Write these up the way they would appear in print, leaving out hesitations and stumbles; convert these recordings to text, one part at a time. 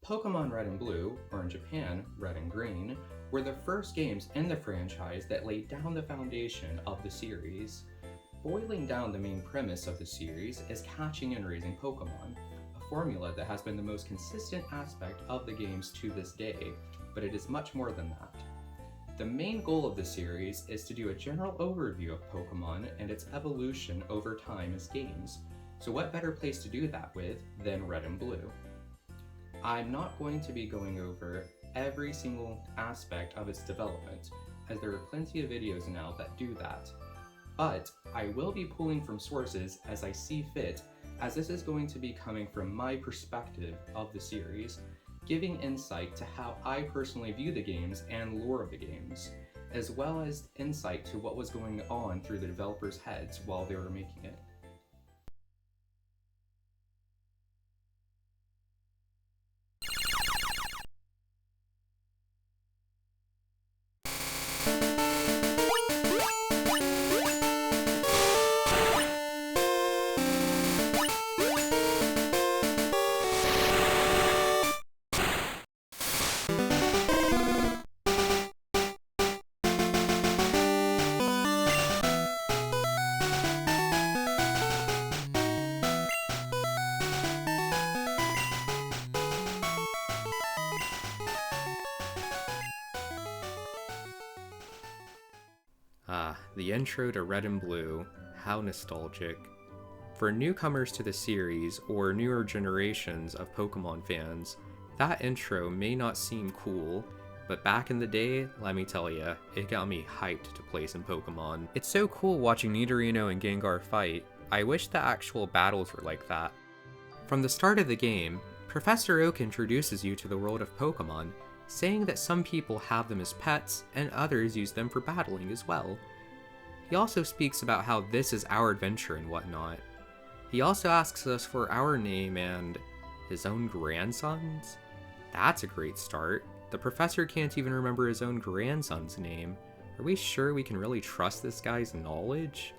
Pokemon Red and Blue, or in Japan, Red and Green, were the first games in the franchise that laid down the foundation of the series. Boiling down the main premise of the series is catching and raising Pokemon, a formula that has been the most consistent aspect of the games to this day, but it is much more than that. The main goal of the series is to do a general overview of Pokemon and its evolution over time as games, so what better place to do that with than Red and Blue? I'm not going to be going over every single aspect of its development, as there are plenty of videos now that do that, but I will be pulling from sources as I see fit, as this is going to be coming from my perspective of the series, giving insight to how I personally view the games and lore of the games, as well as insight to what was going on through the developers' heads while they were making it. The intro to Red and Blue, how nostalgic. For newcomers to the series or newer generations of Pokemon fans, that intro may not seem cool, but back in the day, let me tell ya, it got me hyped to play some Pokemon. It's so cool watching Nidorino and Gengar fight. I wish the actual battles were like that. From the start of the game, Professor Oak introduces you to the world of Pokemon, saying that some people have them as pets and others use them for battling as well. He also speaks about how this is our adventure and whatnot. He also asks us for our name and his own grandson's? That's a great start. The professor can't even remember his own grandson's name. Are we sure we can really trust this guy's knowledge?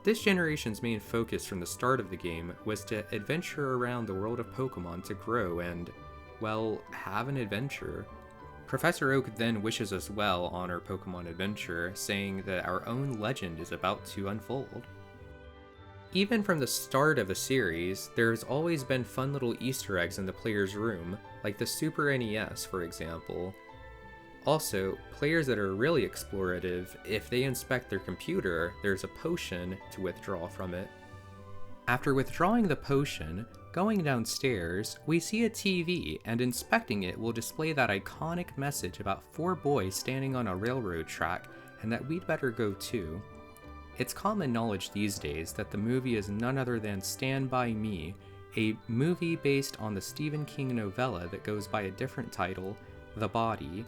This generation's main focus from the start of the game was to adventure around the world of Pokemon to grow and, well, have an adventure. Professor Oak then wishes us well on our Pokemon adventure, saying that our own legend is about to unfold. Even from the start of the series, there's always been fun little Easter eggs in the player's room, like the Super NES, for example. Also, players that are really explorative, if they inspect their computer, there's a potion to withdraw from it. After withdrawing the potion, going downstairs, we see a TV, and inspecting it will display that iconic message about 4 boys standing on a railroad track, and that we'd better go too. It's common knowledge these days that the movie is none other than Stand By Me, a movie based on the Stephen King novella that goes by a different title, The Body,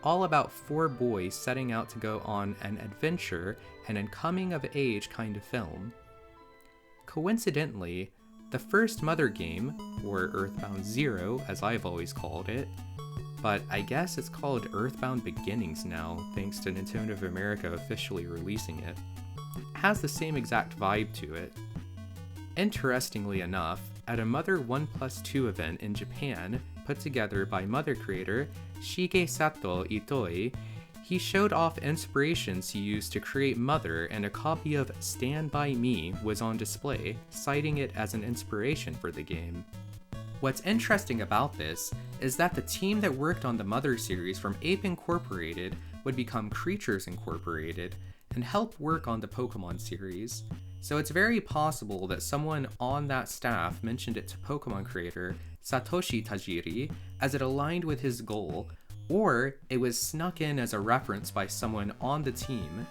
all about 4 boys setting out to go on an adventure and a coming-of-age kind of film. Coincidentally, the first Mother game, or Earthbound Zero as I've always called it, but I guess it's called Earthbound Beginnings now thanks to Nintendo of America officially releasing it, has the same exact vibe to it. Interestingly enough, at a Mother 1+2 event in Japan put together by Mother creator Shigesato Itoi, he showed off inspirations he used to create Mother, and a copy of Stand By Me was on display, citing it as an inspiration for the game. What's interesting about this is that the team that worked on the Mother series from Ape Incorporated would become Creatures Incorporated and help work on the Pokemon series. So it's very possible that someone on that staff mentioned it to Pokemon creator Satoshi Tajiri as it aligned with his goal, or it was snuck in as a reference by someone on the team.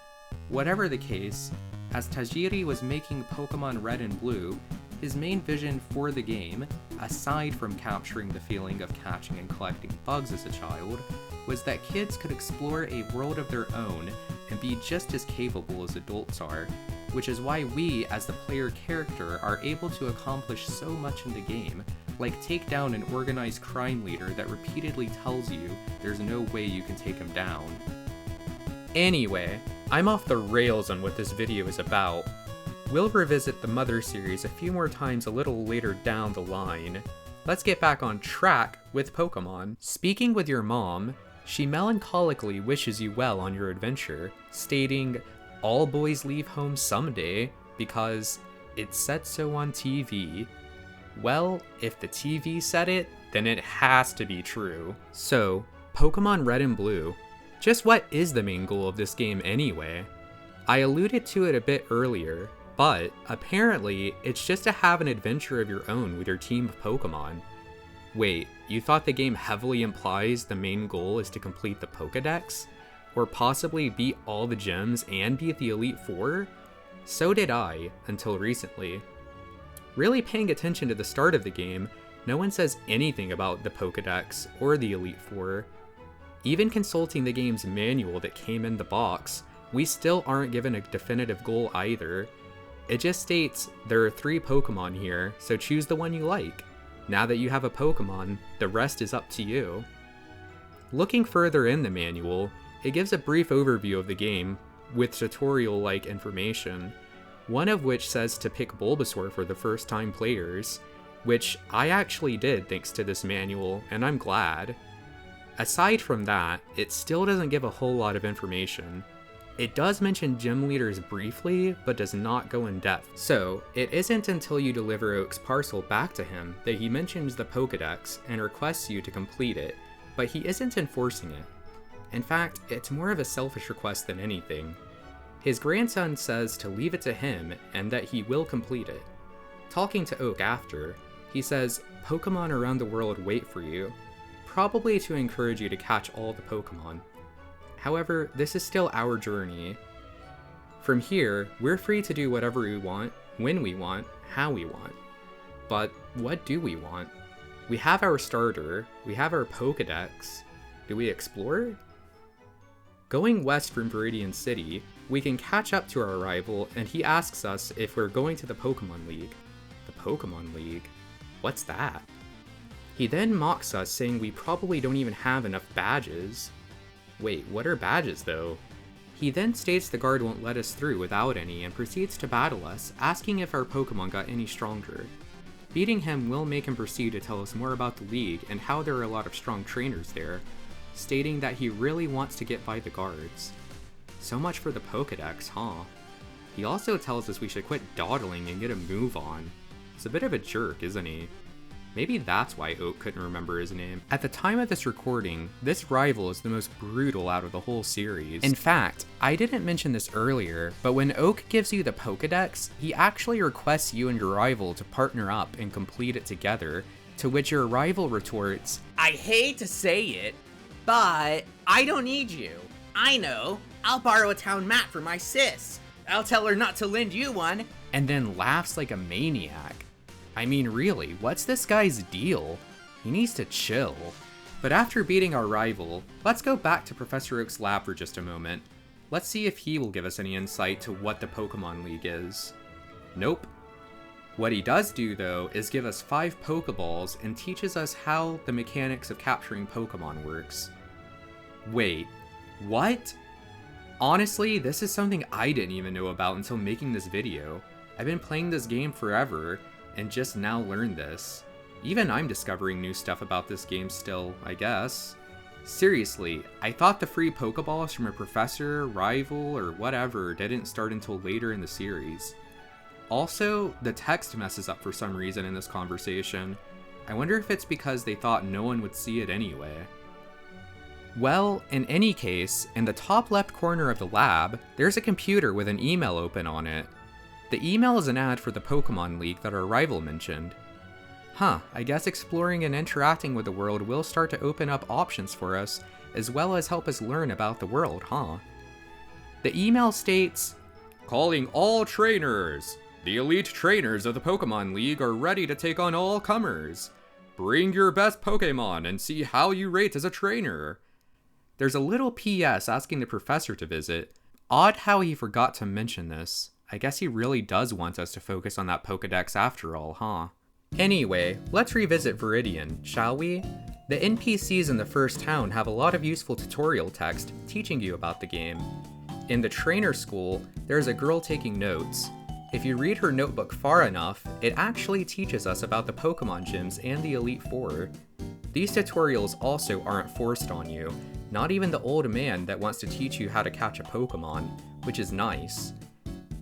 Whatever the case, as Tajiri was making Pokemon Red and Blue, his main vision for the game, aside from capturing the feeling of catching and collecting bugs as a child, was that kids could explore a world of their own and be just as capable as adults are, which is why we, as the player character, are able to accomplish so much in the game, like take down an organized crime leader that repeatedly tells you there's no way you can take him down. Anyway, I'm off the rails on what this video is about. We'll revisit the Mother series a few more times a little later down the line. let's get back on track with Pokemon. Speaking with your mom, she melancholically wishes you well on your adventure, stating, "All boys leave home someday, because it said so on TV." Well, if the TV said it, then it has to be true. So, Pokemon Red and Blue. Just what is the main goal of this game anyway? I alluded to it a bit earlier, but apparently it's just to have an adventure of your own with your team of Pokemon. Wait, you thought the game heavily implies the main goal is to complete the Pokédex? Or possibly beat all the gyms and beat the Elite Four? So did I, until recently. Really paying attention to the start of the game, no one says anything about the Pokédex or the Elite Four. Even consulting the game's manual that came in the box, we still aren't given a definitive goal either. It just states, there are 3 Pokemon here, so choose the one you like. Now that you have a Pokemon, the rest is up to you. Looking further in the manual, it gives a brief overview of the game with tutorial-like information, one of which says to pick Bulbasaur for the first-time players, which I actually did thanks to this manual, and I'm glad. Aside from that, it still doesn't give a whole lot of information. It does mention gym leaders briefly, but does not go in depth. So, it isn't until you deliver Oak's parcel back to him that he mentions the Pokédex and requests you to complete it, but he isn't enforcing it. In fact, it's more of a selfish request than anything. His grandson says to leave it to him and that he will complete it. Talking to Oak after, he says, "Pokemon around the world wait for you," probably to encourage you to catch all the Pokemon. However, this is still our journey. From here, we're free to do whatever we want, when we want, how we want. But what do we want? We have our starter, we have our Pokédex. Do we explore? Going west from Viridian City, we can catch up to our rival and he asks us if we're going to the Pokemon League. The Pokemon League? What's that? He then mocks us, saying we probably don't even have enough badges. Wait, what are badges though? He then states the guard won't let us through without any and proceeds to battle us, asking if our Pokemon got any stronger. Beating him will make him proceed to tell us more about the league and how there are a lot of strong trainers there, stating that he really wants to get by the guards. So much for the Pokédex, huh? He also tells us we should quit dawdling and get a move on. It's a bit of a jerk, isn't he? Maybe that's why Oak couldn't remember his name. At the time of this recording, this rival is the most brutal out of the whole series. In fact, I didn't mention this earlier, but when Oak gives you the Pokédex, he actually requests you and your rival to partner up and complete it together, to which your rival retorts, "I hate to say it, but I don't need you. I know, I'll borrow a town map for my sis. I'll tell her not to lend you one," and then laughs like a maniac. I mean, really, what's this guy's deal? He needs to chill. But after beating our rival, let's go back to Professor Oak's lab for just a moment. Let's see if he will give us any insight to what the Pokemon League is. Nope. What he does do, though, is give us 5 Pokeballs and teaches us how the mechanics of capturing Pokemon works. Wait, what? Honestly, this is something I didn't even know about until making this video. I've been playing this game forever, and just now learned this. Even I'm discovering new stuff about this game still, I guess. Seriously, I thought the free Pokeballs from a professor, rival, or whatever didn't start until later in the series. Also, the text messes up for some reason in this conversation. I wonder if it's because they thought no one would see it anyway. Well, in any case, in the top left corner of the lab, there's a computer with an email open on it. The email is an ad for the Pokemon League that our rival mentioned. Huh, I guess exploring and interacting with the world will start to open up options for us, as well as help us learn about the world, huh? The email states, "Calling all trainers! The elite trainers of the Pokemon League are ready to take on all comers. Bring your best Pokemon and see how you rate as a trainer." There's a little PS asking the professor to visit. Odd how he forgot to mention this. I guess he really does want us to focus on that Pokédex after all, huh? Anyway, let's revisit Viridian, shall we? The NPCs in the first town have a lot of useful tutorial text teaching you about the game. In the trainer school, there's a girl taking notes. If you read her notebook far enough, it actually teaches us about the Pokemon gyms and the Elite Four. These tutorials also aren't forced on you, not even the old man that wants to teach you how to catch a Pokemon, which is nice.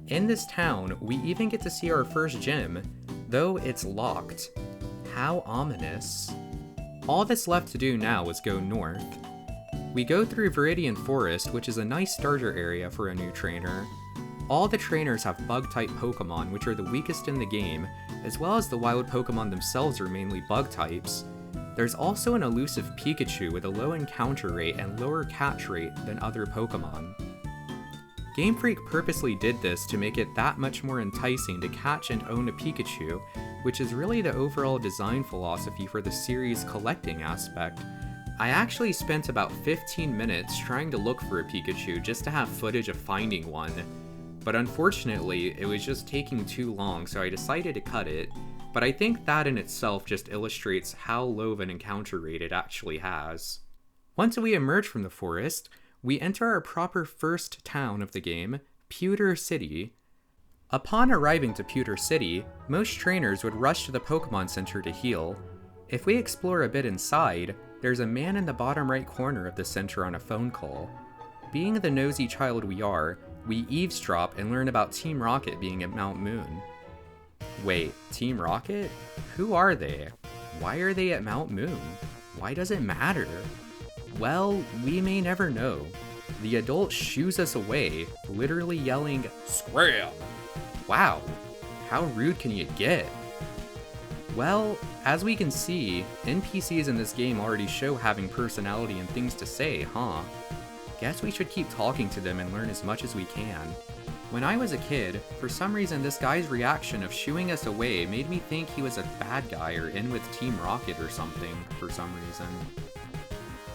In this town, we even get to see our first gym, though it's locked. How ominous. All that's left to do now is go north. We go through Viridian Forest, which is a nice starter area for a new trainer. All the trainers have bug-type Pokemon, which are the weakest in the game, as well as the wild Pokemon themselves are mainly bug types. There's also an elusive Pikachu with a low encounter rate and lower catch rate than other Pokemon. Game Freak purposely did this to make it that much more enticing to catch and own a Pikachu, which is really the overall design philosophy for the series' collecting aspect. I actually spent about 15 minutes trying to look for a Pikachu just to have footage of finding one, but unfortunately it was just taking too long, so I decided to cut it, but I think that in itself just illustrates how low of an encounter rate it actually has. Once we emerge from the forest, we enter our proper first town of the game, Pewter City. Upon arriving to Pewter City, most trainers would rush to the Pokemon Center to heal. If we explore a bit inside, there's a man in the bottom right corner of the center on a phone call. Being the nosy child we are, we eavesdrop and learn about Team Rocket being at Mount Moon. Wait, Team Rocket? Who are they? Why are they at Mount Moon? Why does it matter? Well, we may never know. The adult shoos us away, literally yelling, "Scram!" Wow, how rude can you get? Well, as we can see, NPCs in this game already show having personality and things to say, huh? Guess we should keep talking to them and learn as much as we can. When I was a kid, for some reason this guy's reaction of shooing us away made me think he was a bad guy or in with Team Rocket or something, for some reason.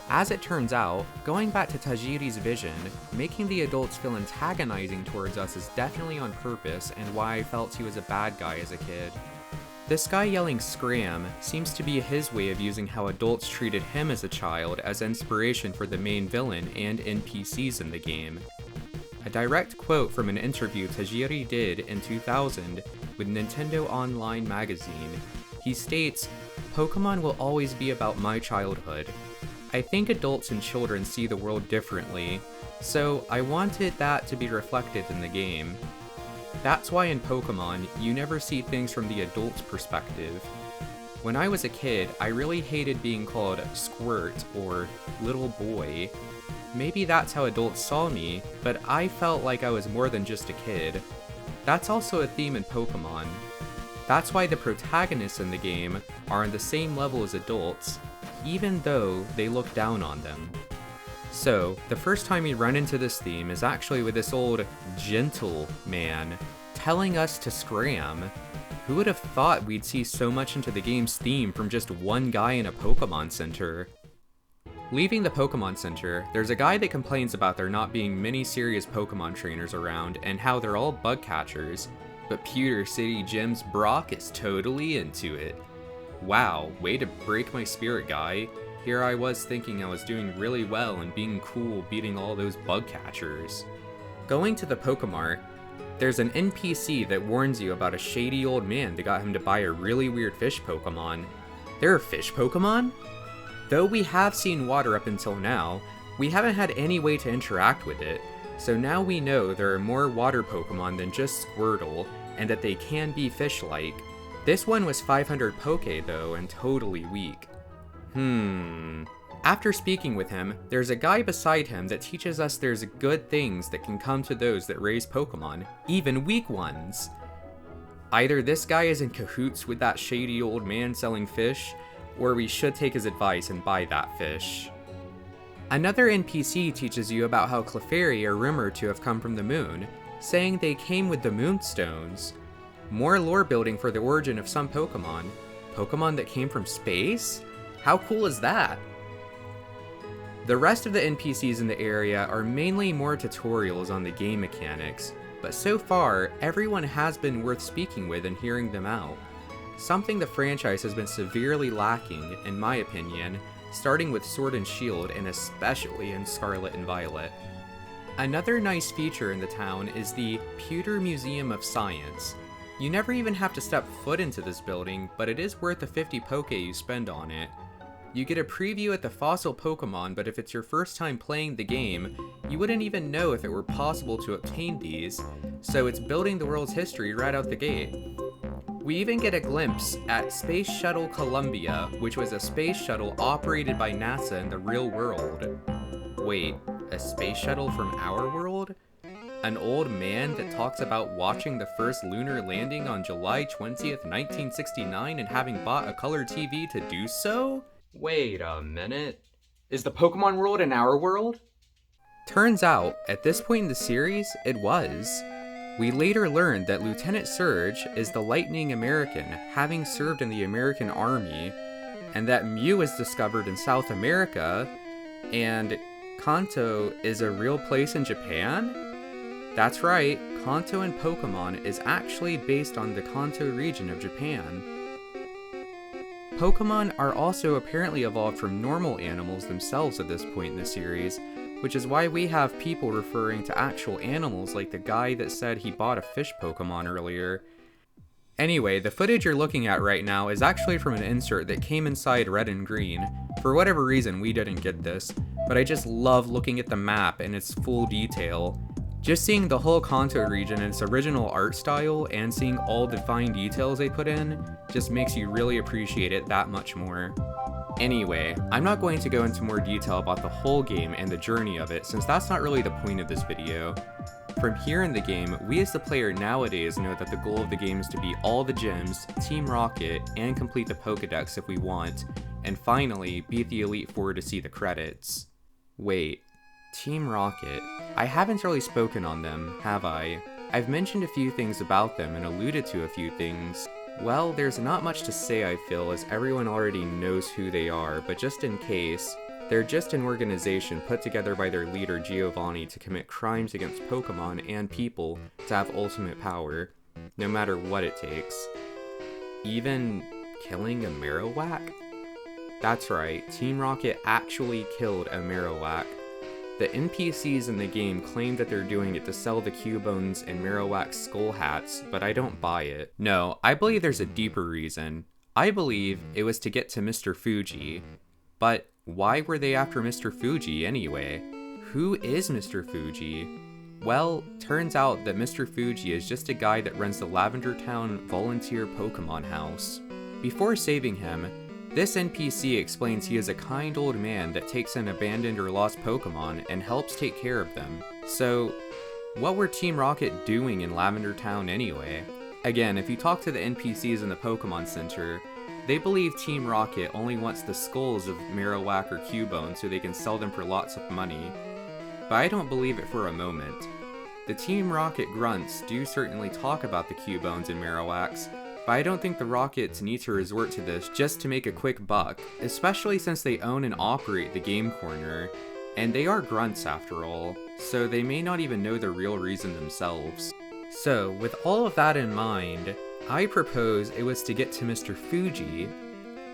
As it turns out, going back to Tajiri's vision, making the adults feel antagonizing towards us is definitely on purpose and why I felt he was a bad guy as a kid. This guy yelling "Scram" seems to be his way of using how adults treated him as a child as inspiration for the main villain and NPCs in the game. A direct quote from an interview Tajiri did in 2000 with Nintendo Online magazine. He states, "Pokemon will always be about my childhood. I think adults and children see the world differently, so I wanted that to be reflected in the game. That's why in Pokemon, you never see things from the adult's perspective. When I was a kid, I really hated being called Squirt or Little Boy. Maybe that's how adults saw me, but I felt like I was more than just a kid. That's also a theme in Pokemon. That's why the protagonists in the game are on the same level as adults, even though they look down on them." So, the first time we run into this theme is actually with this old gentle man telling us to scram. Who would have thought we'd see so much into the game's theme from just one guy in a Pokemon Center? Leaving the Pokemon Center, there's a guy that complains about there not being many serious Pokemon trainers around and how they're all bug catchers, but Pewter City Gym's Brock is totally into it. Wow, way to break my spirit, guy. Here I was thinking I was doing really well and being cool beating all those bug catchers. Going to the Pokemart, there's an NPC that warns you about a shady old man that got him to buy a really weird fish Pokemon. There are fish Pokemon? Though we have seen water up until now, we haven't had any way to interact with it, so now we know there are more water Pokemon than just Squirtle, and that they can be fish-like. This one was 500 Poke though, and totally weak. After speaking with him, there's a guy beside him that teaches us there's good things that can come to those that raise Pokemon, even weak ones. Either this guy is in cahoots with that shady old man selling fish, or we should take his advice and buy that fish. Another NPC teaches you about how Clefairy are rumored to have come from the moon, saying they came with the Moonstones. More lore building for the origin of some Pokemon. Pokemon that came from space? How cool is that? The rest of the NPCs in the area are mainly more tutorials on the game mechanics, but so far, everyone has been worth speaking with and hearing them out. Something the franchise has been severely lacking, in my opinion, starting with Sword and Shield and especially in Scarlet and Violet. Another nice feature in the town is the Pewter Museum of Science. You never even have to step foot into this building, but it is worth the 50 poke you spend on it. You get a preview at the fossil Pokemon, but if it's your first time playing the game, you wouldn't even know if it were possible to obtain these, so it's building the world's history right out the gate. We even get a glimpse at Space Shuttle Columbia, which was a space shuttle operated by NASA in the real world. Wait, a space shuttle from our world? An old man that talks about watching the first lunar landing on July 20th, 1969 and having bought a color TV to do so? Wait a minute. Is the Pokemon world in our world? Turns out, at this point in the series, it was. We later learned that Lieutenant Surge is the Lightning American, having served in the American Army, and that Mew is discovered in South America, and Kanto is a real place in Japan? That's right, Kanto in Pokemon is actually based on the Kanto region of Japan. Pokemon are also apparently evolved from normal animals themselves at this point in the series, which is why we have people referring to actual animals like the guy that said he bought a fish Pokemon earlier. Anyway, the footage you're looking at right now is actually from an insert that came inside Red and Green. For whatever reason, we didn't get this, but I just love looking at the map in its full detail. Just seeing the whole Kanto region in its original art style and seeing all the fine details they put in just makes you really appreciate it that much more. Anyway, I'm not going to go into more detail about the whole game and the journey of it since that's not really the point of this video. From here in the game, we as the player nowadays know that the goal of the game is to beat all the gyms, Team Rocket, and complete the Pokedex if we want, and finally, beat the Elite Four to see the credits. Wait, Team Rocket. I haven't really spoken on them, have I? I've mentioned a few things about them and alluded to a few things. Well, there's not much to say I feel as everyone already knows who they are, but just in case, they're just an organization put together by their leader Giovanni to commit crimes against Pokemon and people to have ultimate power, no matter what it takes. Even killing a Marowak? That's right, Team Rocket actually killed a Marowak. The NPCs in the game claim that they're doing it to sell the Cubones and Marowak skull hats, but I don't buy it. No, I believe there's a deeper reason. I believe it was to get to Mr. Fuji. But why were they after Mr. Fuji anyway? Who is Mr. Fuji? Well, turns out that Mr. Fuji is just a guy that runs the Lavender Town Volunteer Pokemon House. Before saving him, this NPC explains he is a kind old man that takes in abandoned or lost Pokemon and helps take care of them. So, what were Team Rocket doing in Lavender Town anyway? Again, if you talk to the NPCs in the Pokemon Center, they believe Team Rocket only wants the skulls of Marowak or Cubone so they can sell them for lots of money. But I don't believe it for a moment. The Team Rocket grunts do certainly talk about the Cubones and Marowaks, but I don't think the Rockets need to resort to this just to make a quick buck, especially since they own and operate the Game Corner, and they are grunts after all, so they may not even know the real reason themselves. So, with all of that in mind, I propose it was to get to Mr. Fuji,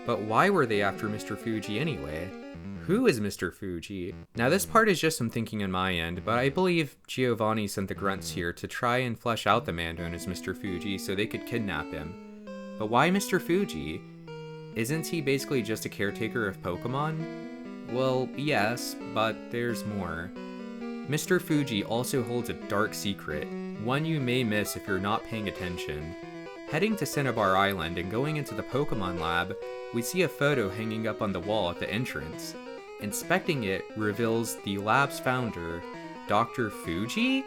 but why were they after Mr. Fuji anyway? Who is Mr. Fuji? Now this part is just some thinking on my end, but I believe Giovanni sent the grunts here to try and flesh out the man known as Mr. Fuji so they could kidnap him. But why Mr. Fuji? Isn't he basically just a caretaker of Pokemon? Well, yes, but there's more. Mr. Fuji also holds a dark secret, one you may miss if you're not paying attention. Heading to Cinnabar Island and going into the Pokemon Lab, we see a photo hanging up on the wall at the entrance. Inspecting it reveals the lab's founder, Dr. Fuji?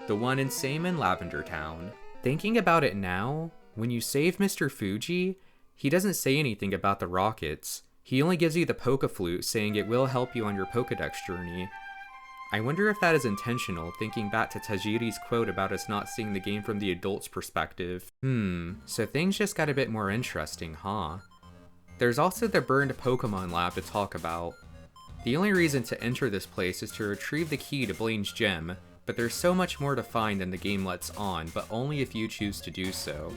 The one in Seimin Lavender Town. Thinking about it now, when you save Mr. Fuji, he doesn't say anything about the Rockets. He only gives you the Poke-Flute saying it will help you on your Pokedex journey. I wonder if that is intentional, thinking back to Tajiri's quote about us not seeing the game from the adult's perspective. So things just got a bit more interesting, huh? There's also the burned Pokemon Lab to talk about. The only reason to enter this place is to retrieve the key to Blaine's gem, but there's so much more to find than the game lets on, but only if you choose to do so.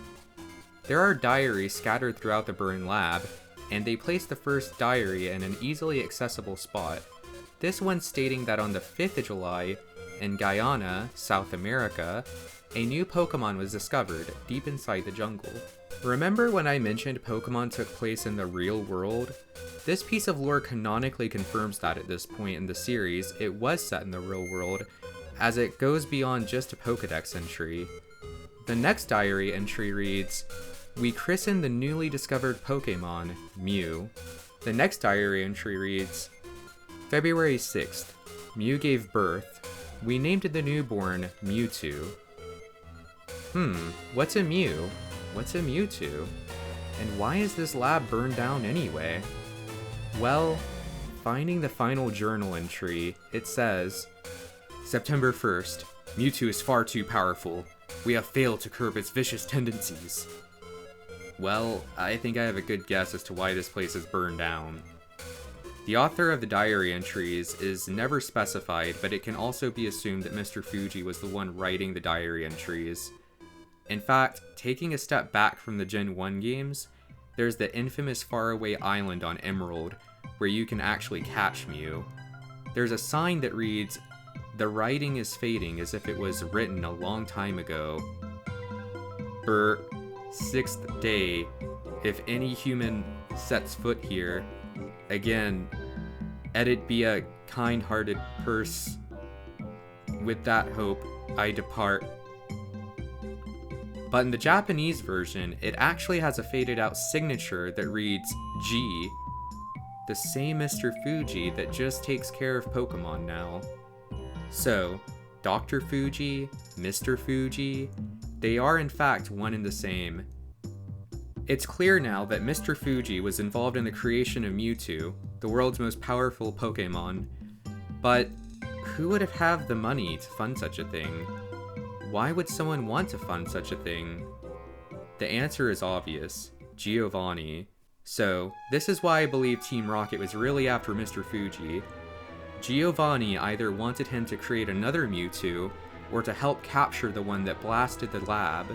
There are diaries scattered throughout the burned lab, and they place the first diary in an easily accessible spot. This one stating that on the 5th of July, in Guyana, South America, a new Pokemon was discovered deep inside the jungle. Remember when I mentioned Pokemon took place in the real world? This piece of lore canonically confirms that at this point in the series, it was set in the real world, as it goes beyond just a Pokedex entry. The next diary entry reads, "We christened the newly discovered Pokemon, Mew." The next diary entry reads, "February 6th, Mew gave birth. We named the newborn Mewtwo." What's a Mew? What's a Mewtwo? And why is this lab burned down anyway? Well, finding the final journal entry, it says, "September 1st, Mewtwo is far too powerful. We have failed to curb its vicious tendencies." Well, I think I have a good guess as to why this place is burned down. The author of the diary entries is never specified, but it can also be assumed that Mr. Fuji was the one writing the diary entries. In fact, taking a step back from the Gen 1 games, there's the infamous faraway island on Emerald, where you can actually catch Mew. There's a sign that reads, "The writing is fading as if it was written a long time ago." 6th day, if any human sets foot here, again, edit be a kind-hearted purse. With that hope, I depart. But in the Japanese version, it actually has a faded out signature that reads G, the same Mr. Fuji that just takes care of Pokemon now. So, Dr. Fuji, Mr. Fuji, they are in fact one and the same. It's clear now that Mr. Fuji was involved in the creation of Mewtwo, the world's most powerful Pokemon. But who would have the money to fund such a thing? Why would someone want to fund such a thing? The answer is obvious: Giovanni. So, this is why I believe Team Rocket was really after Mr. Fuji. Giovanni either wanted him to create another Mewtwo, or to help capture the one that blasted the lab.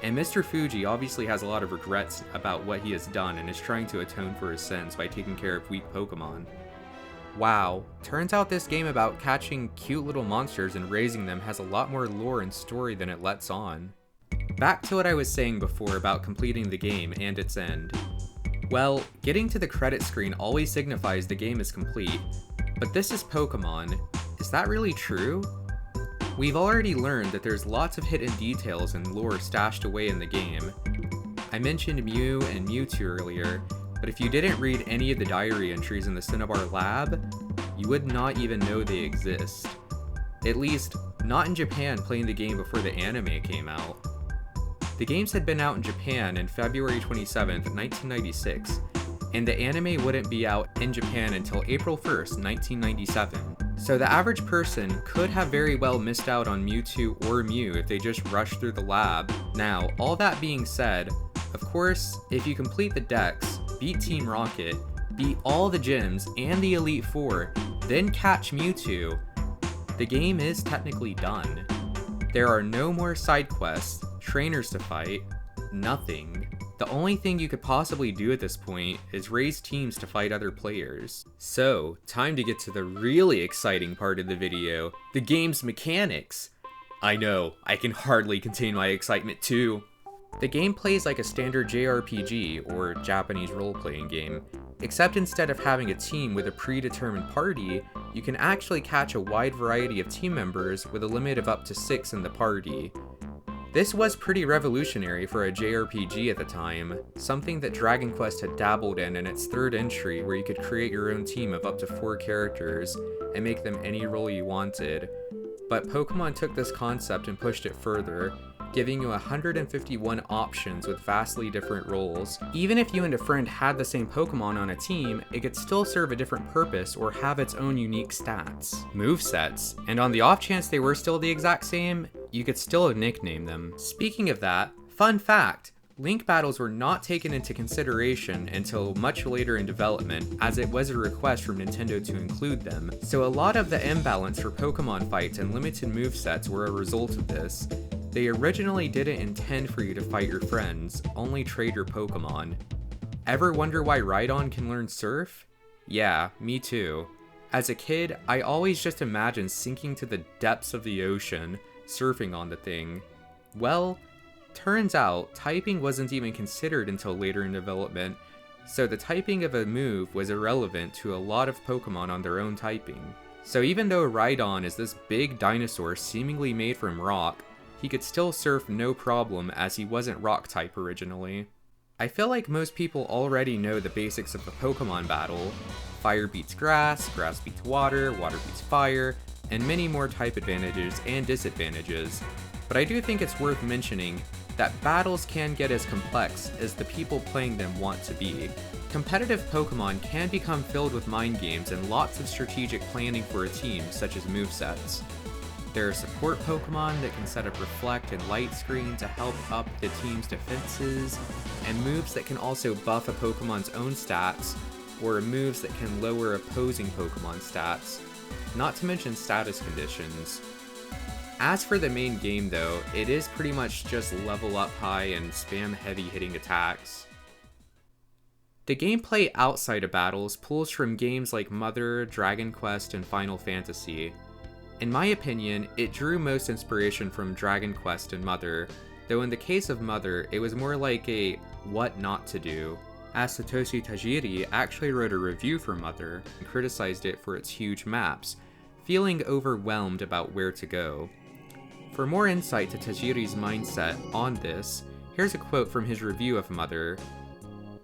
And Mr. Fuji obviously has a lot of regrets about what he has done and is trying to atone for his sins by taking care of weak Pokemon. Wow, turns out this game about catching cute little monsters and raising them has a lot more lore and story than it lets on. Back to what I was saying before about completing the game and its end. Well, getting to the credit screen always signifies the game is complete, but this is Pokemon. Is that really true? We've already learned that there's lots of hidden details and lore stashed away in the game. I mentioned Mew and Mewtwo earlier, but if you didn't read any of the diary entries in the Cinnabar lab, you would not even know they exist. At least, not in Japan playing the game before the anime came out. The games had been out in Japan in February 27th, 1996, and the anime wouldn't be out in Japan until April 1st, 1997. So the average person could have very well missed out on Mewtwo or Mew if they just rushed through the lab. Now, all that being said, of course, if you complete the decks, beat Team Rocket, beat all the gyms and the Elite Four, then catch Mewtwo, the game is technically done. There are no more side quests, trainers to fight, nothing. The only thing you could possibly do at this point is raise teams to fight other players. So, time to get to the really exciting part of the video, the game's mechanics. I know, I can hardly contain my excitement too. The game plays like a standard JRPG, or Japanese role-playing game, except instead of having a team with a predetermined party, you can actually catch a wide variety of team members with a limit of up to 6 in the party. This was pretty revolutionary for a JRPG at the time, something that Dragon Quest had dabbled in its third entry, where you could create your own team of up to 4 characters and make them any role you wanted. But Pokemon took this concept and pushed it further, giving you 151 options with vastly different roles. Even if you and a friend had the same Pokemon on a team, it could still serve a different purpose or have its own unique stats, movesets, and on the off chance they were still the exact same, you could still nickname them. Speaking of that, fun fact, Link battles were not taken into consideration until much later in development, as it was a request from Nintendo to include them, so a lot of the imbalance for Pokemon fights and limited movesets were a result of this. They originally didn't intend for you to fight your friends, only trade your Pokemon. Ever wonder why Rhydon can learn Surf? Yeah, me too. As a kid, I always just imagined sinking to the depths of the ocean, surfing on the thing. Well, turns out typing wasn't even considered until later in development, so the typing of a move was irrelevant to a lot of Pokemon on their own typing. So even though Rhydon is this big dinosaur seemingly made from rock, he could still surf no problem as he wasn't rock type originally. I feel like most people already know the basics of the Pokemon battle. Fire beats grass, grass beats water, water beats fire, and many more type advantages and disadvantages. But I do think it's worth mentioning that battles can get as complex as the people playing them want to be. Competitive Pokemon can become filled with mind games and lots of strategic planning for a team, such as movesets. There are support Pokemon that can set up reflect and light screen to help up the team's defenses, and moves that can also buff a Pokemon's own stats, or moves that can lower opposing Pokemon stats, not to mention status conditions. As for the main game though, it is pretty much just level up high and spam heavy hitting attacks. The gameplay outside of battles pulls from games like Mother, Dragon Quest, and Final Fantasy. In my opinion, it drew most inspiration from Dragon Quest and Mother, though in the case of Mother, it was more like a what not to do, as Satoshi Tajiri actually wrote a review for Mother and criticized it for its huge maps, feeling overwhelmed about where to go. For more insight to Tajiri's mindset on this, here's a quote from his review of Mother.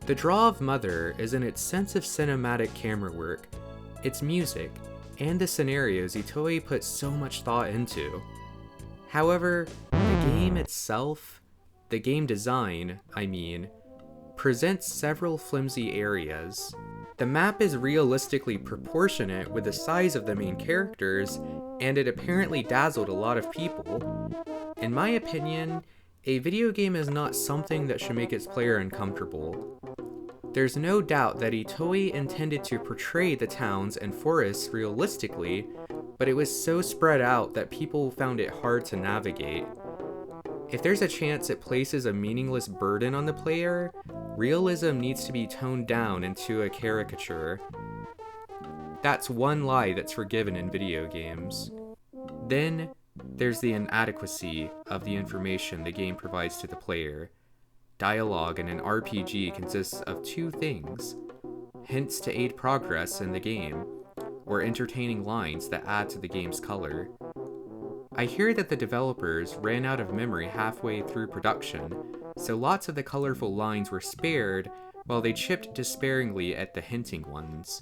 "The draw of Mother is in its sense of cinematic camera work, its music, and the scenarios Itoi put so much thought into. However, the game itself, the game design, presents several flimsy areas. The map is realistically proportionate with the size of the main characters, and it apparently dazzled a lot of people. In my opinion, a video game is not something that should make its player uncomfortable. There's no doubt that Itoi intended to portray the towns and forests realistically, but it was so spread out that people found it hard to navigate. If there's a chance it places a meaningless burden on the player, realism needs to be toned down into a caricature. That's one lie that's forgiven in video games. Then, there's the inadequacy of the information the game provides to the player. Dialogue in an RPG consists of two things: hints to aid progress in the game, or entertaining lines that add to the game's color. I hear that the developers ran out of memory halfway through production, so lots of the colorful lines were spared while they chipped despairingly at the hinting ones.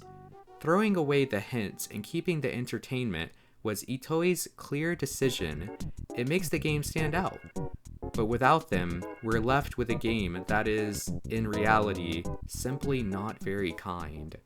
Throwing away the hints and keeping the entertainment was Itoi's clear decision. It makes the game stand out. But without them, we're left with a game that is, in reality, simply not very kind.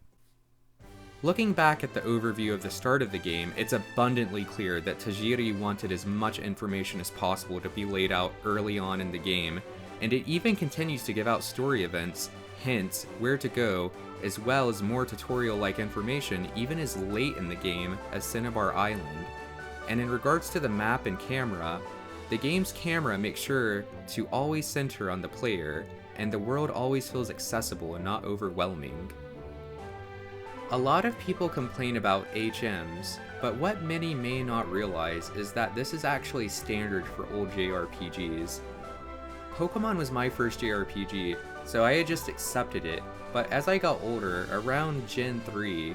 Looking back at the overview of the start of the game, it's abundantly clear that Tajiri wanted as much information as possible to be laid out early on in the game, and it even continues to give out story events, hints, where to go, as well as more tutorial-like information even as late in the game as Cinnabar Island. And in regards to the map and camera, the game's camera makes sure to always center on the player, and the world always feels accessible and not overwhelming. A lot of people complain about HMs, but what many may not realize is that this is actually standard for old JRPGs. Pokemon was my first JRPG, so I had just accepted it, but as I got older, around Gen 3,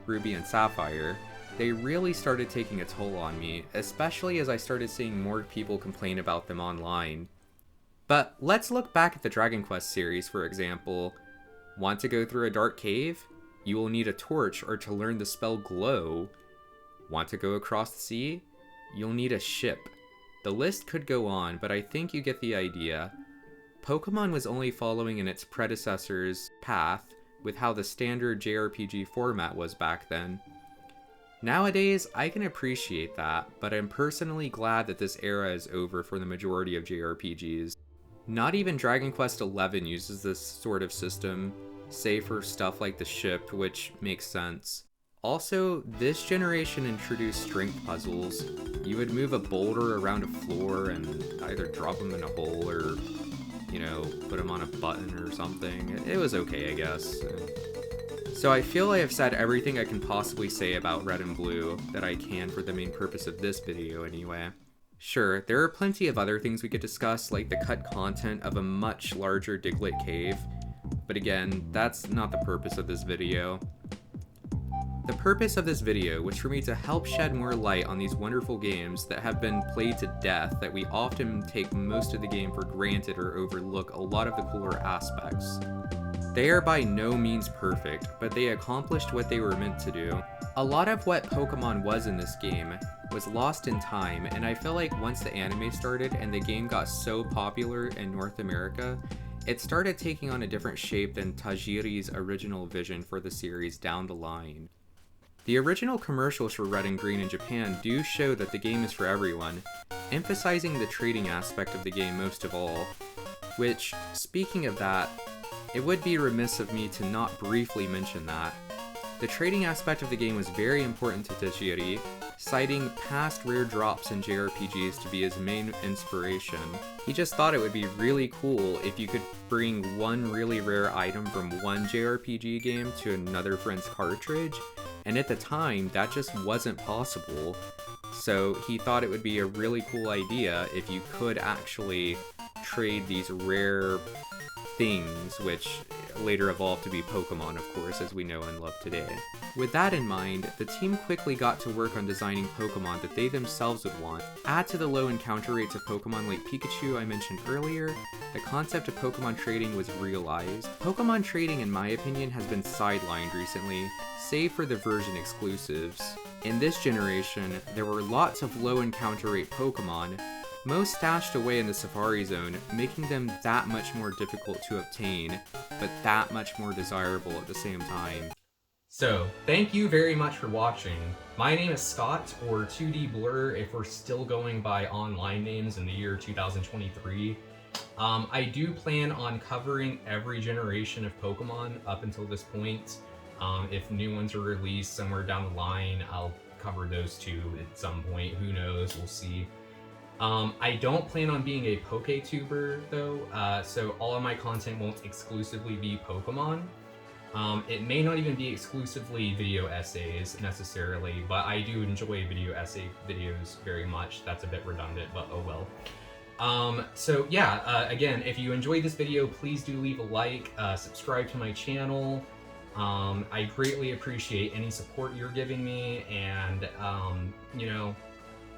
Ruby and Sapphire, they really started taking a toll on me, especially as I started seeing more people complain about them online. But let's look back at the Dragon Quest series, for example. Want to go through a dark cave? You will need a torch or to learn the spell Glow. Want to go across the sea? You'll need a ship. The list could go on, but I think you get the idea. Pokemon was only following in its predecessor's path with how the standard JRPG format was back then. Nowadays, I can appreciate that, but I'm personally glad that this era is over for the majority of JRPGs. Not even Dragon Quest XI uses this sort of system, save for stuff like the ship, which makes sense. Also, this generation introduced strength puzzles. You would move a boulder around a floor and either drop them in a hole or, put them on a button or something. It was okay, I guess. So I feel I have said everything I can possibly say about Red and Blue that I can for the main purpose of this video anyway. Sure, there are plenty of other things we could discuss, like the cut content of a much larger Diglett cave, but again, that's not the purpose of this video. The purpose of this video was for me to help shed more light on these wonderful games that have been played to death, that we often take most of the game for granted or overlook a lot of the cooler aspects. They are by no means perfect, but they accomplished what they were meant to do. A lot of what Pokemon was in this game was lost in time, and I feel like once the anime started and the game got so popular in North America, it started taking on a different shape than Tajiri's original vision for the series down the line. The original commercials for Red and Green in Japan do show that the game is for everyone, emphasizing the trading aspect of the game most of all, which, speaking of that, it would be remiss of me to not briefly mention that. The trading aspect of the game was very important to Tajiri, citing past rare drops in JRPGs to be his main inspiration. He just thought it would be really cool if you could bring one really rare item from one JRPG game to another friend's cartridge, and at the time, that just wasn't possible. So he thought it would be a really cool idea if you could actually trade these rare things, which later evolved to be Pokemon, of course, as we know and love today. With that in mind, the team quickly got to work on designing Pokemon that they themselves would want. Add to the low encounter rates of Pokemon like Pikachu I mentioned earlier, the concept of Pokemon trading was realized. Pokemon trading, in my opinion, has been sidelined recently, save for the version exclusives. In this generation, there were lots of low encounter rate Pokemon, most stashed away in the Safari Zone, making them that much more difficult to obtain, but that much more desirable at the same time. So, thank you very much for watching. My name is Scott, or 2D Blur if we're still going by online names in the year 2023. I do plan on covering every generation of Pokemon up until this point. If new ones are released somewhere down the line, I'll cover those too at some point. Who knows? We'll see. I don't plan on being a PokeTuber though, so all of my content won't exclusively be Pokemon. It may not even be exclusively video essays necessarily, but I do enjoy video essay videos very much. That's a bit redundant, but oh well. So yeah, again, if you enjoyed this video, please do leave a like, subscribe to my channel. I greatly appreciate any support you're giving me, and you know,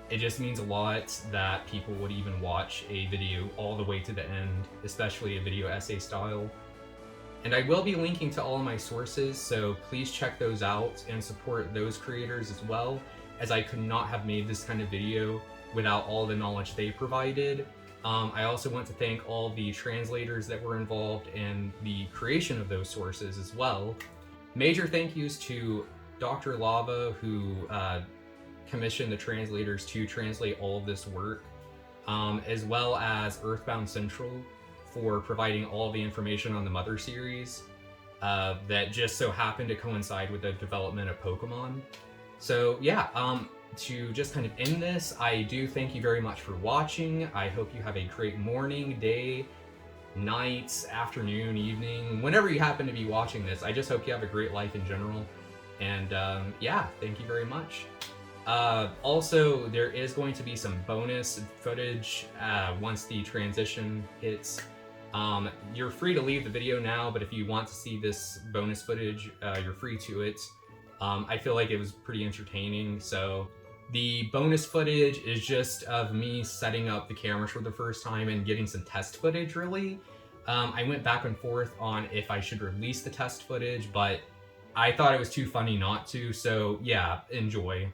it just means a lot that people would even watch a video all the way to the end, especially a video essay style. And I will be linking to all of my sources, so please check those out and support those creators as well, as I could not have made this kind of video without all the knowledge they provided. I also want to thank all the translators that were involved in the creation of those sources as well. Major thank yous to Dr. Lava, who commissioned the translators to translate all of this work, as well as Earthbound Central for providing all the information on the Mother series that just so happened to coincide with the development of Pokemon. So yeah, to just kind of end this, I do thank you very much for watching. I hope you have a great morning, day, night, afternoon, evening, whenever you happen to be watching this. I just hope you have a great life in general. And yeah, thank you very much. Also, there is going to be some bonus footage once the transition hits. You're free to leave the video now, but if you want to see this bonus footage, you're free to it. I feel like it was pretty entertaining, so the bonus footage is just of me setting up the cameras for the first time and getting some test footage, really. I went back and forth on if I should release the test footage, but I thought it was too funny not to, so yeah, enjoy.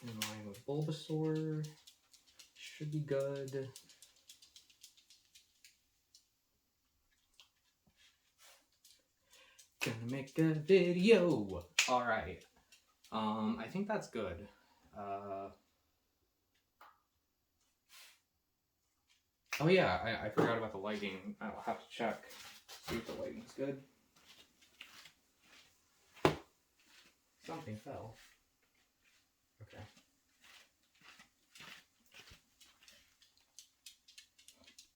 In line with Bulbasaur, should be good. Gonna make a video. All right. I think that's good. Oh yeah, I forgot about the lighting. I'll have to check, see if the lighting's good. Something fell. Okay.